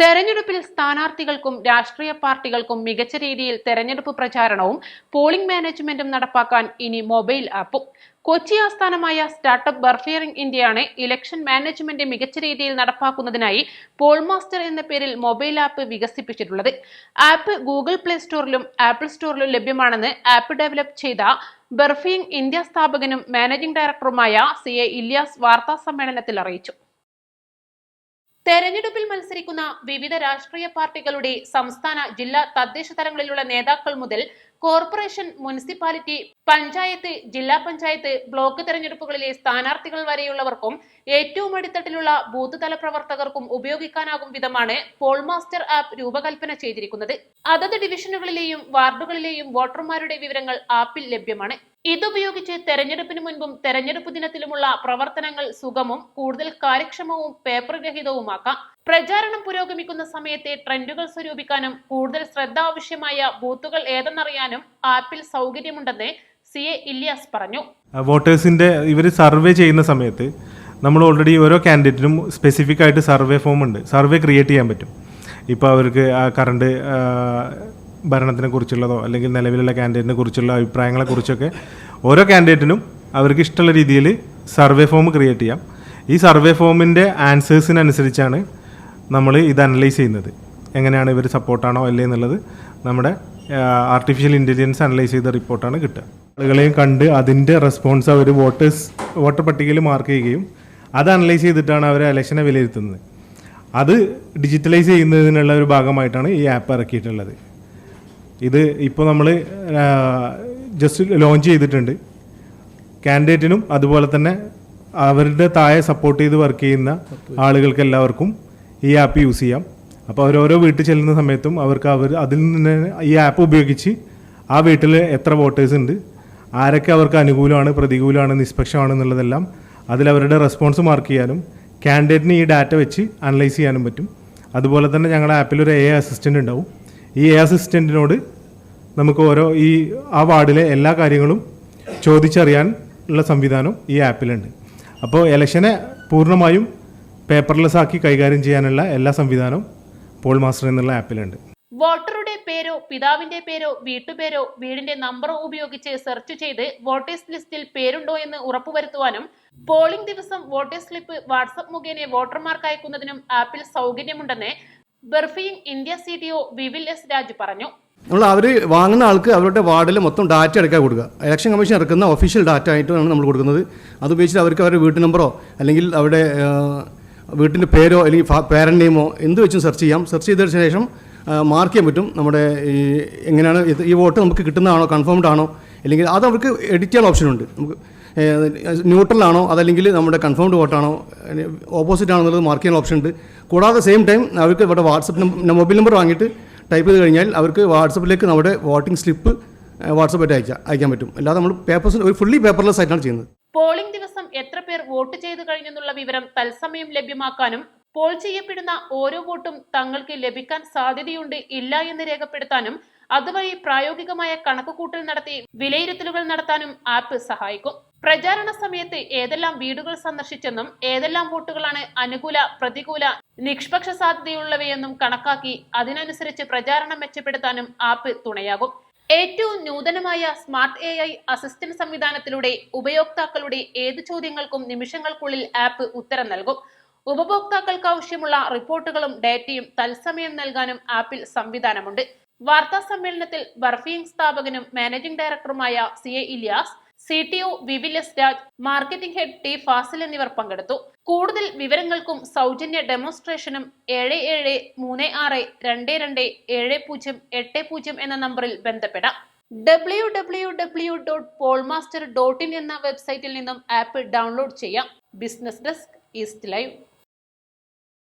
തെരഞ്ഞെടുപ്പിൽ സ്ഥാനാർത്ഥികൾക്കും രാഷ്ട്രീയ പാർട്ടികൾക്കും മികച്ച രീതിയിൽ തെരഞ്ഞെടുപ്പ് പ്രചാരണവും പോളിംഗ് മാനേജ്മെന്റും നടപ്പാക്കാൻ ഇനി മൊബൈൽ ആപ്പും. കൊച്ചി ആസ്ഥാനമായ സ്റ്റാർട്ടപ്പ് ബർഫിയറിംഗ് ഇന്ത്യയാണ് ഇലക്ഷൻ മാനേജ്മെന്റ് മികച്ച രീതിയിൽ നടപ്പാക്കുന്നതിനായി പോൾമാസ്റ്റർ എന്ന പേരിൽ മൊബൈൽ ആപ്പ് വികസിപ്പിച്ചിട്ടുള്ളത്. ആപ്പ് ഗൂഗിൾ പ്ലേ സ്റ്റോറിലും ആപ്പിൾ സ്റ്റോറിലും ലഭ്യമാണെന്ന് ആപ്പ് ഡെവലപ്പ് ചെയ്ത ബർഫിയിങ് ഇന്ത്യ സ്ഥാപകനും മാനേജിംഗ് ഡയറക്ടറുമായ CA ഇല്യാസ് വാർത്താ സമ്മേളനത്തിൽ അറിയിച്ചു. തെരഞ്ഞെടുപ്പിൽ മത്സരിക്കുന്ന വിവിധ രാഷ്ട്രീയ പാർട്ടികളുടെ സംസ്ഥാന, ജില്ലാ, തദ്ദേശ തലങ്ങളിലുള്ള നേതാക്കൾ മുതൽ കോർപ്പറേഷൻ, മുനിസിപ്പാലിറ്റി, പഞ്ചായത്ത്, ജില്ലാ പഞ്ചായത്ത്, ബ്ലോക്ക് തെരഞ്ഞെടുപ്പുകളിലെ സ്ഥാനാർത്ഥികൾ വരെയുള്ളവർക്കും ഏറ്റവും അടിത്തട്ടിലുള്ള ബൂത്ത് തല പ്രവർത്തകർക്കും ഉപയോഗിക്കാനാകും വിധമാണ് പോൾമാസ്റ്റർ ആപ്പ് രൂപകൽപ്പന ചെയ്തിരിക്കുന്നത്. അതത് ഡിവിഷനുകളിലെയും വാർഡുകളിലെയും വോട്ടർമാരുടെ വിവരങ്ങൾ ആപ്പിൽ ലഭ്യമാണ്. ഇതുപയോഗിച്ച് തെരഞ്ഞെടുപ്പിന് മുൻപും തെരഞ്ഞെടുപ്പ് ദിനത്തിലുമുള്ള പ്രവർത്തനങ്ങൾ സുഗമവും കൂടുതൽ കാര്യക്ഷമവും പേപ്പർ രഹിതവുമാക്കാം. പ്രചാരണം പുരോഗമിക്കുന്ന സമയത്തെ ട്രെൻഡുകൾ സ്വരൂപിക്കാനും കൂടുതൽ ശ്രദ്ധ ആവശ്യമായ ബൂത്തുകൾ ഏതെന്നറിയാനും ആപ്പിൽ സൗകര്യമുണ്ടെന്ന് CA ഇല്യാസ് പറഞ്ഞു. വോട്ടേഴ്സിന്റെ ഇവർ സർവേ ചെയ്യുന്ന സമയത്ത് നമ്മൾ ഓൾറെഡി ഓരോ കാൻഡിഡേറ്റിനും സ്പെസിഫിക് ആയിട്ട് സർവേ ഫോം ഉണ്ട്. സർവേ ക്രിയേറ്റ് ചെയ്യാൻ പറ്റും. ഇപ്പോൾ അവർക്ക് കറണ്ട് ഭരണത്തിനെ കുറിച്ചുള്ളതോ അല്ലെങ്കിൽ നിലവിലുള്ള കാൻഡിഡേറ്റിനെ കുറിച്ചുള്ള അഭിപ്രായങ്ങളെക്കുറിച്ചൊക്കെ ഓരോ കാൻഡിഡേറ്റിനും അവർക്ക് ഇഷ്ടമുള്ള രീതിയിൽ സർവേ ഫോം ക്രിയേറ്റ് ചെയ്യാം. ഈ സർവേ ഫോമിൻ്റെ ആൻസേഴ്സിനനുസരിച്ചാണ് നമ്മൾ ഇത് അനലൈസ് ചെയ്യുന്നത്. എങ്ങനെയാണ് ഇവർ സപ്പോർട്ടാണോ അല്ലേ എന്നുള്ളത് നമ്മുടെ ആർട്ടിഫിഷ്യൽ ഇൻ്റലിജൻസ് അനലൈസ് ചെയ്ത റിപ്പോർട്ടാണ് കിട്ടുക. ആളുകളെയും കണ്ട് അതിൻ്റെ റെസ്പോൺസ് അവർ വോട്ടർ പട്ടികയിൽ മാർക്ക് ചെയ്യുകയും അത് അനലൈസ് ചെയ്തിട്ടാണ് അവർ ഇലക്ഷനെ വിലയിരുത്തുന്നത്. അത് ഡിജിറ്റലൈസ് ചെയ്യുന്നതിനുള്ള ഒരു ഭാഗമായിട്ടാണ് ഈ ആപ്പ് ഇറക്കിയിട്ടുള്ളത്. ഇത് ഇപ്പോൾ നമ്മൾ ജസ്റ്റ് ലോഞ്ച് ചെയ്തിട്ടുണ്ട്. കാൻഡിഡേറ്റിനും അതുപോലെ തന്നെ അവരുടെ താഴെ സപ്പോർട്ട് ചെയ്ത് വർക്ക് ചെയ്യുന്ന ആളുകൾക്ക് എല്ലാവർക്കും ഈ ആപ്പ് യൂസ് ചെയ്യാം. അപ്പോൾ അവരോരോ വീട്ടിൽ ചെല്ലുന്ന സമയത്തും അവർക്ക് അതിൽ നിന്ന് ഈ ആപ്പ് ഉപയോഗിച്ച് ആ വീട്ടിൽ എത്ര വോട്ടേഴ്സ് ഉണ്ട്, ആരൊക്കെ അവർക്ക് അനുകൂലമാണ്, പ്രതികൂലമാണ്, നിഷ്പക്ഷമാണെന്നുള്ളതെല്ലാം അതിലവരുടെ റെസ്പോൺസ് മാർക്ക് ചെയ്യാനും കാൻഡിഡേറ്റിന് ഈ ഡാറ്റ വെച്ച് അനലൈസ് ചെയ്യാനും പറ്റും. അതുപോലെ തന്നെ ഞങ്ങളുടെ ആപ്പിലൊരു AI അസിസ്റ്റൻ്റ് ഉണ്ടാവും. ഈ AI അസിസ്റ്റൻറ്റിനോട് നമുക്ക് ആ വാർഡിലെ എല്ലാ കാര്യങ്ങളും ചോദിച്ചറിയാനുള്ള സംവിധാനം ഈ ആപ്പിലുണ്ട്. അപ്പോൾ ഇലക്ഷനെ പൂർണ്ണമായും പേപ്പർലെസ് ആക്കി കൈകാര്യം ചെയ്യാനുള്ള എല്ലാ സംവിധാനവും പോൾമാസ്റ്റർ എന്നുള്ള ആപ്പിലുണ്ട്. വോട്ടറുടെ പേരോ പിതാവിന്റെ പേരോ വീട്ടുപേരോ വീടിന്റെ നമ്പറോ ഉപയോഗിച്ച് സെർച്ച് ചെയ്ത് വോട്ടേഴ്സ് ലിസ്റ്റിൽ പേരുണ്ടോ എന്ന് ഉറപ്പുവരുത്തുവാനും പോളിംഗ് ദിവസം വോട്ടേഴ്സ് സ്ലിപ്പ് വാട്സ്ആപ്പ് മുഖേന വോട്ടർമാർക്ക് അയക്കുന്നതിനും ആപ്പിൽ സൗകര്യമുണ്ടെന്ന് ബർഫിയിങ് ഇന്ത്യ CTO വിവിൽ S രാജ് പറഞ്ഞു. അവർ വാങ്ങുന്ന ആൾക്ക് അവരുടെ വാർഡിൽ മൊത്തം ഡാറ്റ എടുക്കാൻ കൊടുക്കുക. ഇലക്ഷൻ കമ്മീഷൻ ഇറക്കുന്ന ഒഫീഷ്യൽ ഡാറ്റ ആയിട്ടാണ് നമ്മൾ കൊടുക്കുന്നത്. അത് ഉപയോഗിച്ച് അവർക്ക് അവരുടെ വീട്ടു നമ്പറോ അല്ലെങ്കിൽ അവരുടെ വീട്ടിൻ്റെ പേരോ അല്ലെങ്കിൽ പേരൻ്റ് നെയിമോ എന്ത് വെച്ചും സെർച്ച് ചെയ്യാം. സെർച്ച് ചെയ്തതിന് ശേഷം മാർക്ക് ചെയ്യാൻ പറ്റും നമ്മുടെ എങ്ങനെയാണ് ഈ വോട്ട് നമുക്ക് കിട്ടുന്നതാണോ, കൺഫേംഡ് ആണോ, അല്ലെങ്കിൽ അത് അവർക്ക് എഡിറ്റ് ചെയ്യാൻ ഓപ്ഷനുണ്ട്. നമുക്ക് ന്യൂട്രലാണോ അതല്ലെങ്കിൽ നമ്മുടെ കൺഫേംഡ് വോട്ടാണോ ഓപ്പോസിറ്റ് ആണോ എന്നുള്ളത് മാർക്ക് ചെയ്യാൻ ഓപ്ഷൻ ഉണ്ട്. കൂടാതെ സെയിം ടൈം അവർക്ക് ഇവിടെ വാട്സപ്പ് മൊബൈൽ നമ്പർ വാങ്ങിയിട്ട് ടൈപ്പ് ചെയ്ത് കഴിഞ്ഞാൽ അവർക്ക് വാട്സപ്പിലേക്ക് നമ്മുടെ വോട്ടിംഗ് സ്ലിപ്പ് വാട്സപ്പായിട്ട് അയക്കാൻ പറ്റും. അല്ലാതെ നമ്മൾ പേപ്പേഴ്സ് ഒരു ഫുള്ളി പേപ്പർലെസ് ആയിട്ടാണ് ചെയ്യുന്നത്. പോളിംഗ് ദിവസം എത്ര പേർ വോട്ട് ചെയ്തു കഴിഞ്ഞെന്നുള്ള വിവരം തത്സമയം ലഭ്യമാക്കാനും പോൾ ചെയ്യപ്പെടുന്ന ഓരോ വോട്ടും തങ്ങൾക്ക് ലഭിക്കാൻ സാധ്യതയുണ്ട് ഇല്ല എന്ന് രേഖപ്പെടുത്താനും അതുവഴി പ്രായോഗികമായ കണക്കുകൂട്ടൽ നടത്തി വിലയിരുത്തലുകൾ നടത്താനും ആപ്പ് സഹായിക്കും. പ്രചാരണ സമയത്ത് ഏതെല്ലാം വീടുകൾ സന്ദർശിച്ചെന്നും ഏതെല്ലാം വോട്ടുകളാണ് അനുകൂല, പ്രതികൂല, നിഷ്പക്ഷ സാധ്യതയുള്ളവയെന്നും കണക്കാക്കി അതിനനുസരിച്ച് പ്രചാരണം മെച്ചപ്പെടുത്താനും ആപ്പ് തുണയാകും. ഏറ്റവും നൂതനമായ സ്മാർട്ട് AI അസിസ്റ്റന്റ് സംവിധാനത്തിലൂടെ ഉപയോക്താക്കളുടെ ഏത് ചോദ്യങ്ങൾക്കും നിമിഷങ്ങൾക്കുള്ളിൽ ആപ്പ് ഉത്തരം നൽകും. ഉപഭോക്താക്കൾക്ക് ആവശ്യമുള്ള റിപ്പോർട്ടുകളും ഡാറ്റയും തത്സമയം നൽകാനും ആപ്പിൽ സംവിധാനമുണ്ട്. വാർത്താ സമ്മേളനത്തിൽ ബർഫിയിങ് സ്ഥാപകനും മാനേജിംഗ് ഡയറക്ടറുമായ CA ഇല്യാസ്, CTO വിവിൽ S Raj, marketing head T Fazil എന്നിവർ പങ്കെടുത്തു. കൂടുതൽ വിവരങ്ങൾക്കും സൗജന്യ ഡെമോൺസ്ട്രേഷനും 7732227080 എന്ന നമ്പറിൽ ബന്ധപ്പെടാം. www.polmaster.in എന്ന വെബ്സൈറ്റിൽ നിന്നും ആപ്പ് ഡൗൺലോഡ് ചെയ്യാം. Business desk, east live.